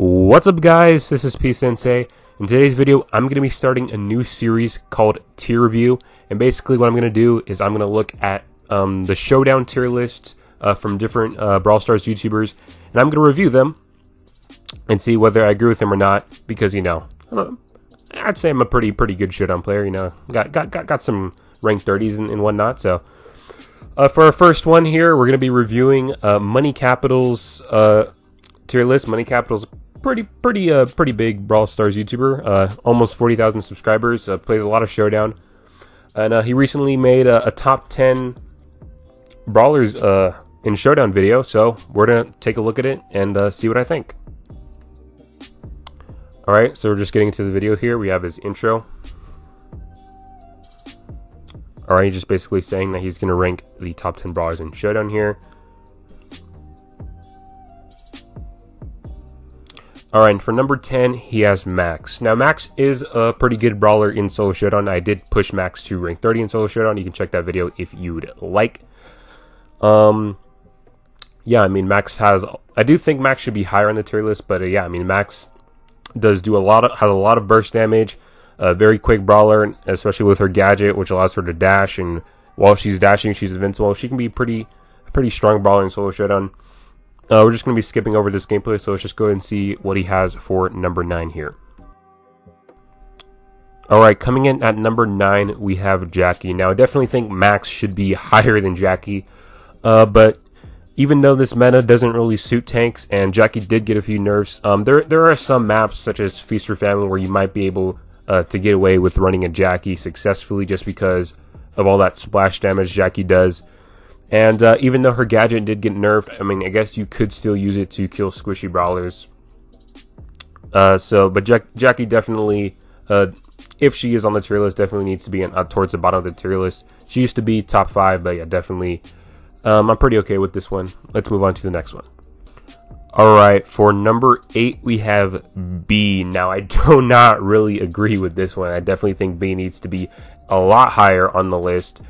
What's up guys, this is Sensei. In today's video I'm going to be starting a new series called Tier Review, and basically what I'm going to do is I'm going to look at the Showdown tier lists from different Brawl Stars YouTubers, and I'm going to review them and see whether I agree with them or not, because I'd say I'm a pretty good Showdown player, got some rank 30s and whatnot. So for our first one here, we're going to be reviewing MoneyCapital's tier list. MoneyCapital's pretty big Brawl Stars YouTuber, almost 40,000 subscribers, plays a lot of Showdown, and he recently made a top 10 brawlers in Showdown video, so we're gonna take a look at it and see what I think. Alright, so we're just getting into the video here. We have his intro. Alright, he's just basically saying that he's gonna rank the top 10 brawlers in Showdown here. Alright, and for number 10, he has Max. Now, Max is a pretty good brawler in Solo Showdown. I did push Max to rank 30 in Solo Showdown. You can check that video if you'd like. Yeah, I mean, Max has... I do think Max should be higher on the tier list, but yeah, I mean, Max does do has a lot of burst damage. A very quick brawler, especially with her gadget, which allows her to dash, and while she's dashing, she's invincible. She can be a pretty strong brawler in Solo Showdown. We're just going to be skipping over this gameplay, so let's just go ahead and see what he has for number 9 here. Alright, coming in at number 9, we have Jackie. Now, I definitely think Max should be higher than Jackie, but even though this meta doesn't really suit tanks, and Jackie did get a few nerfs, there are some maps, such as Feast or Famine, where you might be able to get away with running a Jackie successfully just because of all that splash damage Jackie does. And even though her gadget did get nerfed, I mean, I guess you could still use it to kill squishy brawlers. But Jackie definitely, if she is on the tier list, definitely needs to be towards the bottom of the tier list. She used to be top 5, but yeah, definitely, I'm pretty okay with this one. Let's move on to the next one. Alright, for number 8, we have B. Now, I do not really agree with this one. I definitely think B needs to be a lot higher on the list.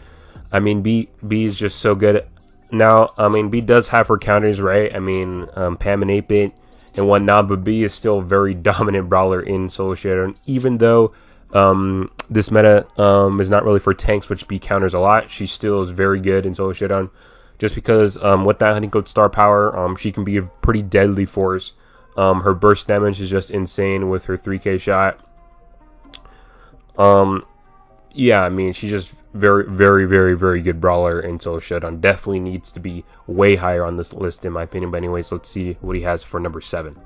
I mean, B is just so good. Now, I mean, B does have her counters, right? I mean, Pam and 8-Bit and whatnot, but B is still a very dominant brawler in Solo Showdown. Even though this meta is not really for tanks, which B counters a lot, she still is very good in Solo Showdown. Just because with that honeycomb star power, she can be a pretty deadly force. Her burst damage is just insane with her 3K shot. Yeah, I mean, she's just very good brawler in Solo Showdown. Definitely needs to be way higher on this list, in my opinion. But anyways, let's see what he has for number 7.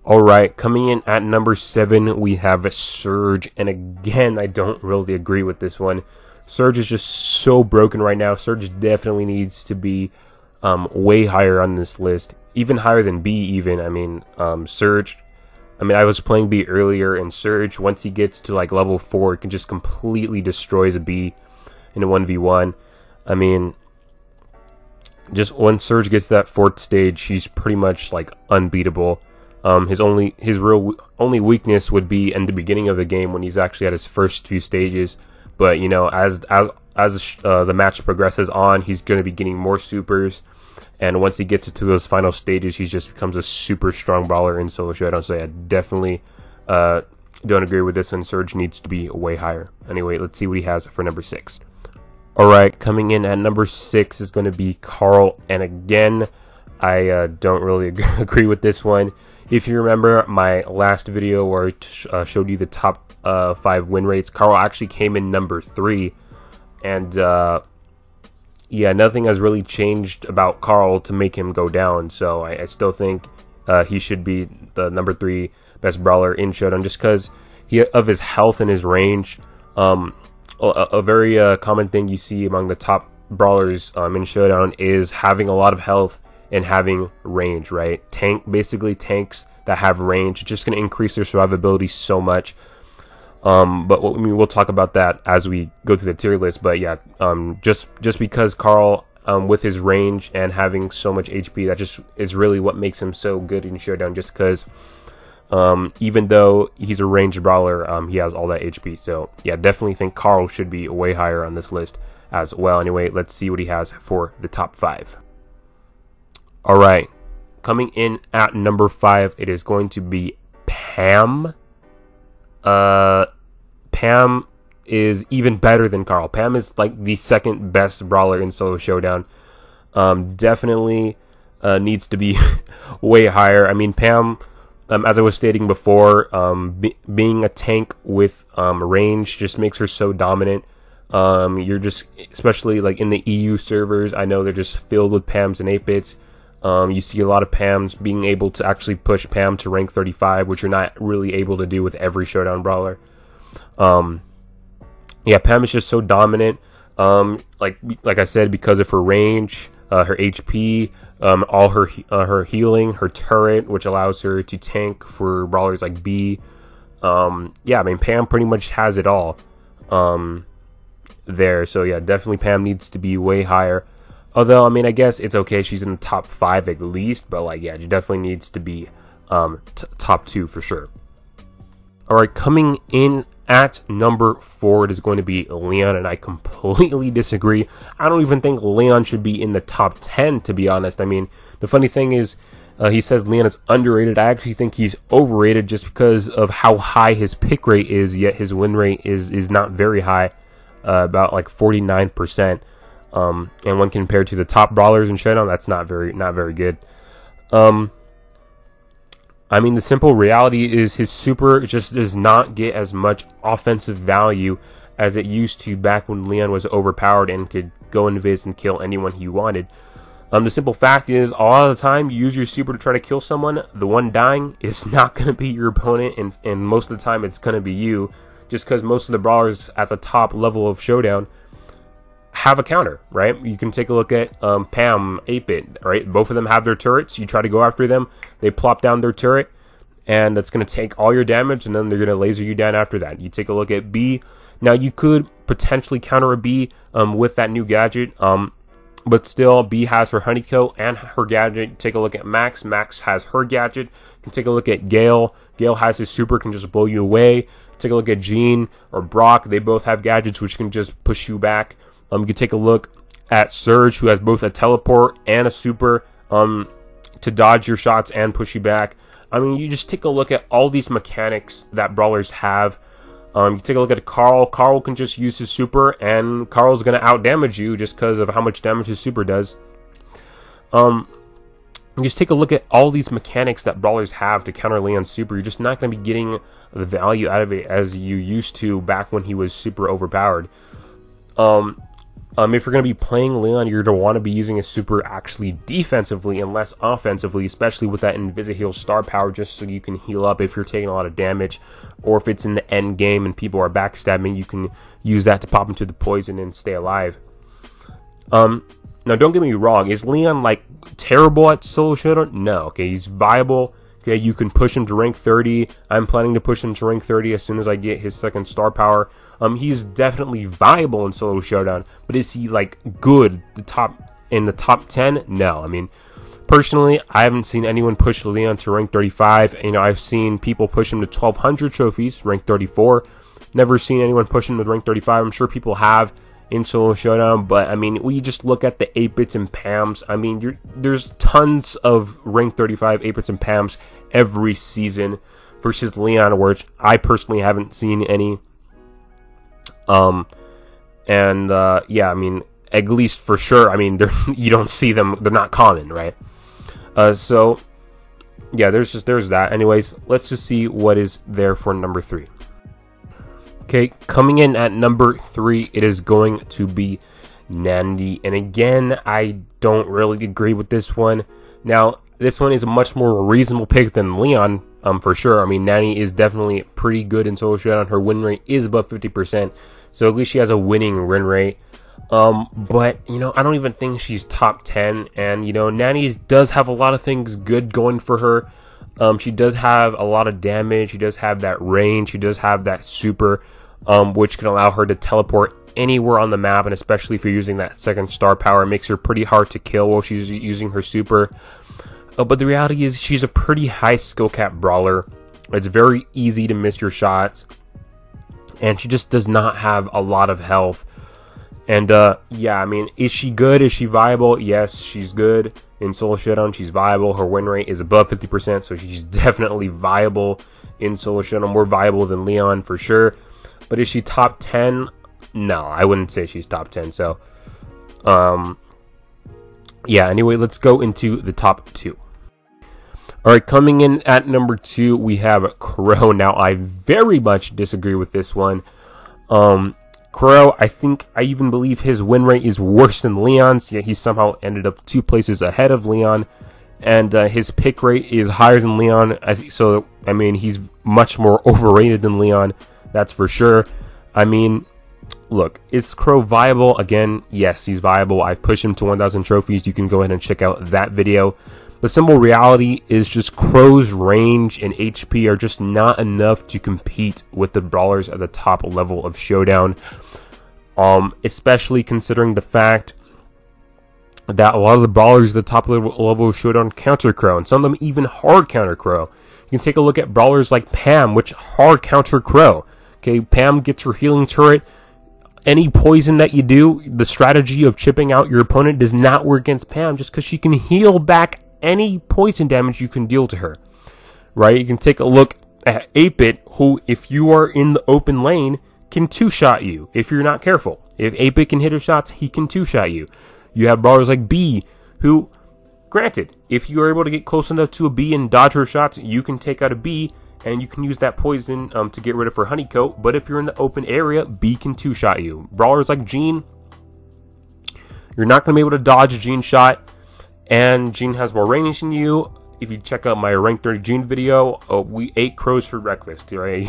Alright, coming in at number 7, we have Surge. And again, I don't really agree with this one. Surge is just so broken right now. Surge definitely needs to be way higher on this list. Even higher than B, even. I mean, Surge... I mean, I was playing B earlier, and Surge, once he gets to like level 4, can just completely destroys a B in a 1v1. I mean, just when Surge gets to that 4th stage, he's pretty much like unbeatable. His real only weakness would be in the beginning of the game when he's actually at his first few stages. But you know, as the match progresses on, he's going to be getting more supers. And once he gets to those final stages, he just becomes a super strong brawler in Solo Showdown. So yeah, definitely don't agree with this, and Surge needs to be way higher. Anyway, let's see what he has for number 6. Alright, coming in at number 6 is going to be Karl. And again, I don't really agree with this one. If you remember my last video where I showed you the top 5 win rates, Karl actually came in number 3. And yeah, nothing has really changed about Karl to make him go down, so I still think he should be the number 3 best brawler in Showdown, just because of his health and his range. A very common thing you see among the top brawlers in Showdown is having a lot of health and having range, right? Basically tanks that have range, just going to increase their survivability so much. But we'll talk about that as we go through the tier list. But yeah, just because Karl, with his range and having so much HP, that just is really what makes him so good in Showdown. Just because, even though he's a ranged brawler, he has all that HP. So yeah, definitely think Karl should be way higher on this list as well. Anyway, let's see what he has for the top 5. All right, coming in at number 5, it is going to be Pam. Pam is even better than Karl. Pam is like the second best brawler in Solo Showdown. Definitely needs to be way higher. I mean, Pam, as I was stating before, being a tank with range just makes her so dominant. You're just, especially like in the EU servers, I know they're just filled with Pams and 8-bits. You see a lot of Pams being able to actually push Pam to rank 35, which you're not really able to do with every Showdown brawler. Yeah, Pam is just so dominant. Like I said, because of her range, her HP, all her healing, her turret, which allows her to tank for brawlers like B. Yeah, I mean, Pam pretty much has it all there. So yeah, definitely Pam needs to be way higher. Although, I mean, I guess it's okay, she's in the top 5 at least, but like, yeah, she definitely needs to be top 2 for sure. Alright, coming in at number 4, it is going to be Leon, and I completely disagree. I don't even think Leon should be in the top 10, to be honest. I mean, the funny thing is, he says Leon is underrated. I actually think he's overrated just because of how high his pick rate is, yet his win rate is not very high, about like 49%. And when compared to the top brawlers in Showdown, that's not very good. I mean, the simple reality is his super just does not get as much offensive value as it used to back when Leon was overpowered and could go invis and kill anyone he wanted. The simple fact is, a lot of the time, you use your super to try to kill someone. The one dying is not going to be your opponent, and most of the time, it's going to be you, just because most of the brawlers at the top level of Showdown have a counter, right? You can take a look at Pam, 8-bit, right? Both of them have their turrets. You try to go after them, they plop down their turret, and that's going to take all your damage, and then they're going to laser you down after that. You take a look at B. Now, you could potentially counter a B with that new gadget, but still, B has her honeycomb and her gadget. Take a look at Max. Max has her gadget. You can take a look at Gale. Gale has his super, can just blow you away. Take a look at Jean or Brock. They both have gadgets which can just push you back. You can take a look at Surge, who has both a teleport and a super to dodge your shots and push you back. I mean, you just take a look at all these mechanics that brawlers have. You take a look at Karl. Karl can just use his super, and Karl's going to outdamage you just because of how much damage his super does. You just take a look at all these mechanics that brawlers have to counter Leon's super. You're just not going to be getting the value out of it as you used to back when he was super overpowered. If you're going to be playing Leon, you're going to want to be using a super actually defensively and less offensively, especially with that Invisi-Heal star power, just so you can heal up if you're taking a lot of damage, or if it's in the end game and people are backstabbing, you can use that to pop into the poison and stay alive. Now, don't get me wrong, is Leon like terrible at Solo Showdown? No, okay, he's viable. Okay, you can push him to rank 30. I'm planning to push him to rank 30 as soon as I get his second star power. He's definitely viable in Solo Showdown, but is he like good? In the top 10? No. I mean, personally, I haven't seen anyone push Leon to rank 35. You know, I've seen people push him to 1200 trophies, rank 34. Never seen anyone push him to rank 35. I'm sure people have in Solo Showdown, but I mean, we just look at the 8-bits and Pams. I mean, there's tons of rank 35 8-bits and Pams every season versus Leon, which I personally haven't seen any. Yeah, I mean, at least for sure, I mean, you don't see them, they're not common, right? So yeah, there's that. Anyways, let's just see what is there for number 3. Okay, coming in at number 3, it is going to be Nanny. And again, I don't really agree with this one. Now, this one is a much more reasonable pick than Leon, for sure. I mean, Nanny is definitely pretty good in Solo Showdown. Her win rate is above 50%, so at least she has a winning win rate. But, you know, I don't even think she's top 10. And, you know, Nanny does have a lot of things good going for her. She does have a lot of damage. She does have that range. She does have that super, which can allow her to teleport anywhere on the map. And especially if you're using that second star power, it makes her pretty hard to kill while she's using her super. But the reality is she's a pretty high skill cap brawler. It's very easy to miss your shots. And she just does not have a lot of health. And yeah, I mean, is she good? Is she viable? Yes, she's good in Solo Showdown. She's viable. Her win rate is above 50%, so she's definitely viable in Solo Showdown. More viable than Leon for sure. But is she top 10? No, I wouldn't say she's top 10. So, yeah, anyway, let's go into the top 2. All right, coming in at number 2, we have Crow. Now, I very much disagree with this one. Crow, I even believe his win rate is worse than Leon's, yet he somehow ended up 2 places ahead of Leon. And his pick rate is higher than Leon. I mean, he's much more overrated than Leon, that's for sure. I mean, look, is Crow viable? Again, yes, he's viable. I pushed him to 1,000 trophies. You can go ahead and check out that video. The simple reality is just Crow's range and HP are just not enough to compete with the brawlers at the top level of Showdown. Especially considering the fact that a lot of the brawlers at the top level of Showdown counter Crow, and some of them even hard counter Crow. You can take a look at brawlers like Pam, which hard counter Crow. Okay, Pam gets her healing turret. Any poison that you do, the strategy of chipping out your opponent does not work against Pam just because she can heal back any poison damage you can deal to her. Right? You can take a look at 8-Bit, who, if you are in the open lane, can 2-shot you if you're not careful. If 8-Bit can hit her shots, he can 2-shot you. You have brawlers like B, who, granted, if you are able to get close enough to a B and dodge her shots, you can take out a B, and you can use that poison to get rid of her honeycoat. But if you're in the open area, B can 2-shot you. Brawlers like Jean, you're not going to be able to dodge a Jean shot, and Jean has more range than you. If you check out my Rank 30 Jean video, we ate crows for breakfast, right?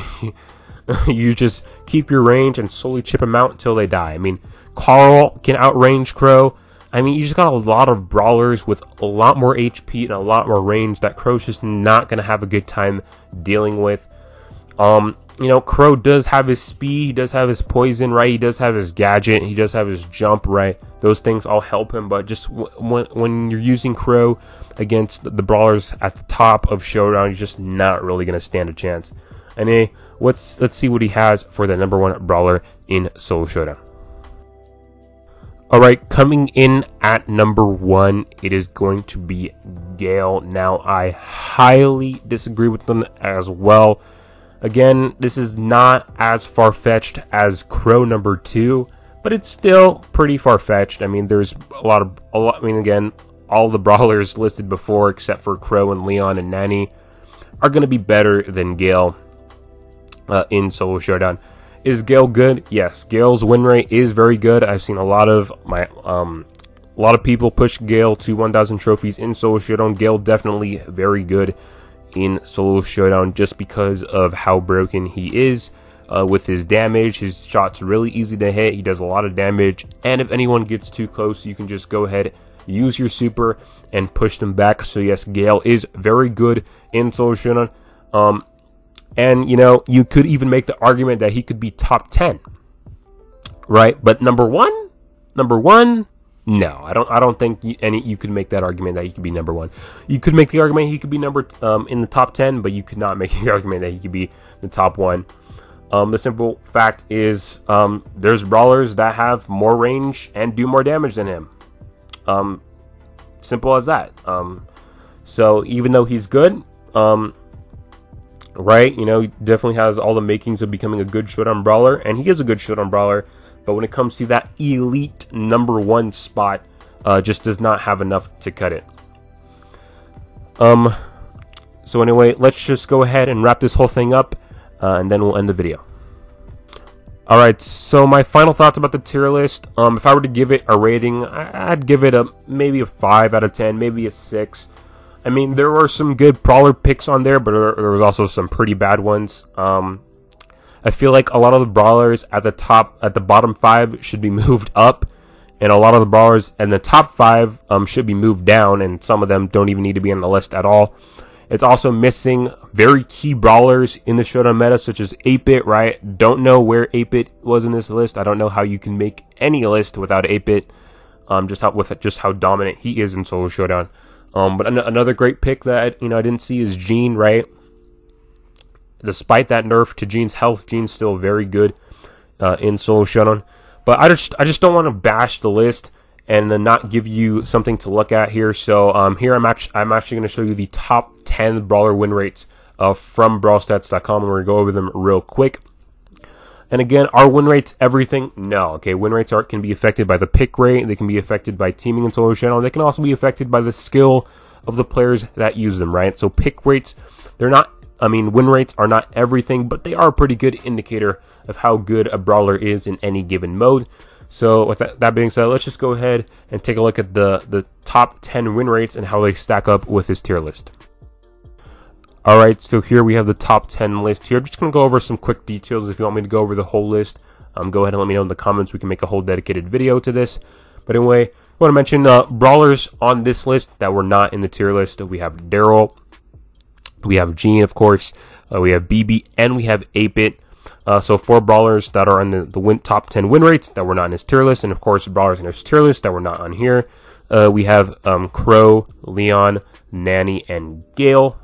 You just keep your range and slowly chip them out until they die. I mean, Karl can outrange Crow. I mean, you just got a lot of brawlers with a lot more HP and a lot more range that Crow's just not going to have a good time dealing with. You know, Crow does have his speed, he does have his poison, right? He does have his gadget, he does have his jump, right? Those things all help him, but just when you're using Crow against the brawlers at the top of Showdown, you're just not really going to stand a chance. Anyway, let's see what he has for the number 1 brawler in Solo Showdown. Alright, coming in at number 1, it is going to be Gale. Now, I highly disagree with them as well. Again, this is not as far-fetched as Crow number 2, but it's still pretty far-fetched. I mean, there's a lot. I mean, again, all the brawlers listed before, except for Crow and Leon and Nanny, are going to be better than Gale in Solo Showdown. Is Gale good? Yes, Gale's win rate is very good. I've seen a lot of people push Gale to 1,000 trophies in Solo Showdown. Gale definitely very good in Solo Showdown just because of how broken he is with his damage. His shot's really easy to hit. He does a lot of damage, and if anyone gets too close, you can just go ahead, use your super, and push them back. So yes, Gale is very good in Solo Showdown. And, you know, you could even make the argument that he could be top 10, right? But number one, no, I don't think you could make that argument that he could be number 1. You could make the argument he could be in the top 10, but you could not make the argument that he could be the top 1. The simple fact is, there's brawlers that have more range and do more damage than him. Simple as that. So even though he's good, right, you know, he definitely has all the makings of becoming a good Showdown brawler, and he is a good Showdown brawler, but when it comes to that elite number 1 spot, just does not have enough to cut it. So anyway, let's just go ahead and wrap this whole thing up, and then we'll end the video. Alright, so my final thoughts about the tier list. If I were to give it a rating, I'd give it maybe a 5 out of 10, maybe a 6. I mean, there were some good brawler picks on there, but there was also some pretty bad ones. I feel like a lot of the brawlers at the bottom 5 should be moved up, and a lot of the brawlers in the top 5 should be moved down, and some of them don't even need to be on the list at all. It's also missing very key brawlers in the Showdown meta, such as 8-Bit, right? Don't know where 8-Bit was in this list. I don't know how you can make any list without 8-Bit, just how dominant he is in Solo Showdown. But another great pick that, you know, I didn't see is Jean, right? Despite that nerf to Jean's health, Jean's still very good in Solo Showdown. But I just don't want to bash the list and then not give you something to look at here. So here I'm actually going to show you the top 10 brawler win rates from brawlstats.com, and we're going to go over them real quick. And again, are win rates everything? No. Okay, win rates can be affected by the pick rate. They can be affected by teaming in Solo Showdown. They can also be affected by the skill of the players that use them, right? So pick rates, win rates are not everything, but they are a pretty good indicator of how good a brawler is in any given mode. So with that being said, let's just go ahead and take a look at the top 10 win rates and how they stack up with this tier list. Alright, so here we have the top 10 list here. I'm just going to go over some quick details. If you want me to go over the whole list, go ahead and let me know in the comments. We can make a whole dedicated video to this. But anyway, I want to mention brawlers on this list that were not in the tier list. We have Daryl, we have Gene, of course, we have BB, and we have 8-Bit. So 4 brawlers that are on the top 10 win rates that were not in his tier list, and of course brawlers in his tier list that were not on here. We have Crow, Leon, Nanny, and Gale.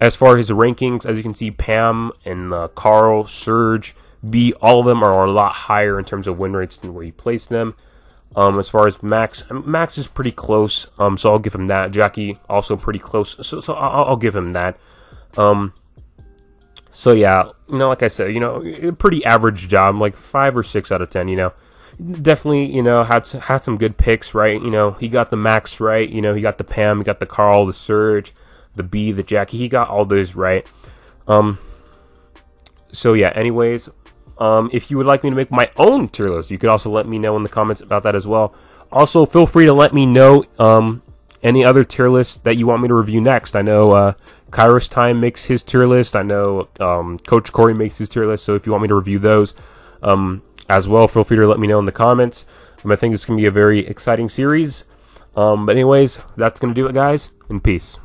As far as his rankings, as you can see, Pam and Karl, Surge, B, all of them are a lot higher in terms of win rates than where he placed them. As far as Max is pretty close, so I'll give him that. Jackie, also pretty close, so I'll give him that. So yeah, like I said, pretty average job, like 5 or 6 out of 10, Definitely, had some good picks, right? He got the Max right, he got the Pam, he got the Karl, the Surge, the B, the Jackie, he got all those right. So yeah, anyways, if you would like me to make my own tier list, you could also let me know in the comments about that as well. Also, feel free to let me know any other tier lists that you want me to review next. I know Kairos Time makes his tier list. I know Coach Corey makes his tier list. So if you want me to review those as well, feel free to let me know in the comments. I think it's going to be a very exciting series. But anyways, that's going to do it, guys, and peace.